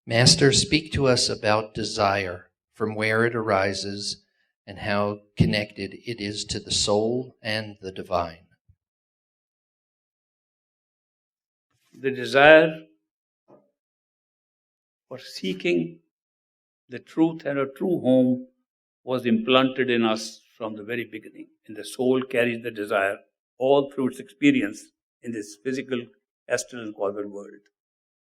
Master, speak to us about desire, from where it arises, and how connected it is to the soul and the divine. The desire for seeking the truth and a true home was implanted in us from the very beginning. And the soul carries the desire all through its experience in this physical, astral and causal world.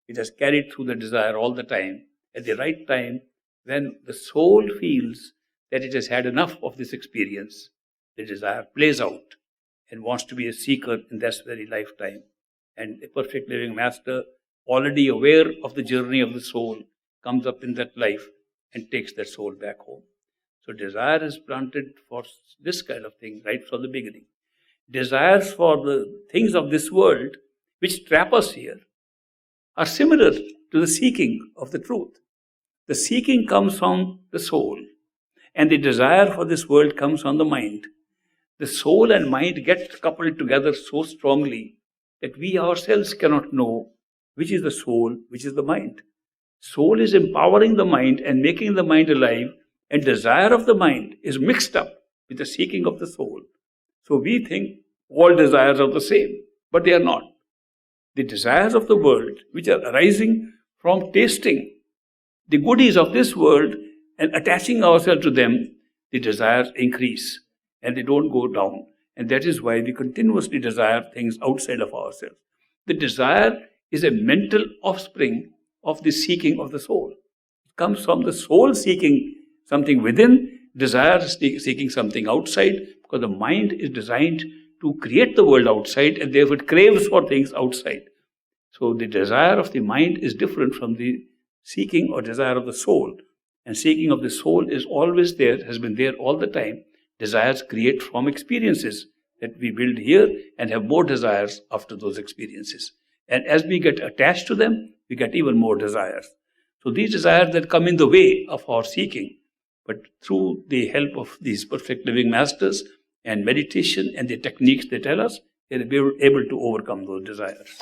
It has carried through the desire all the time. At the right time, when the soul feels that it has had enough of this experience, the desire plays out and wants to be a seeker in this very lifetime. And a perfect living master, already aware of the journey of the soul, comes up in that life and takes that soul back home. So desire is planted for this kind of thing right from the beginning. Desires for the things of this world, which trap us here, are similar to the seeking of the truth. The seeking comes from the soul, and the desire for this world comes from the mind. The soul and mind get coupled together so strongly that we ourselves cannot know which is the soul, which is the mind. Soul is empowering the mind and making the mind alive, and desire of the mind is mixed up with the seeking of the soul. So we think all desires are the same, but they are not. The desires of the world, which are arising from tasting the goodies of this world and attaching ourselves to them, the desires increase and they don't go down. And that is why we continuously desire things outside of ourselves. The desire is a mental offspring of the seeking of the soul. It comes from the soul seeking something within, desire seeking something outside, because the mind is designed to create the world outside, and therefore it craves for things outside. So the desire of the mind is different from the seeking or desire of the soul. And seeking of the soul is always there, has been there all the time. Desires create from experiences that we build here and have more desires after those experiences. And as we get attached to them, we get even more desires. So these desires that come in the way of our seeking, but through the help of these perfect living masters and meditation and the techniques they tell us, they will be able to overcome those desires.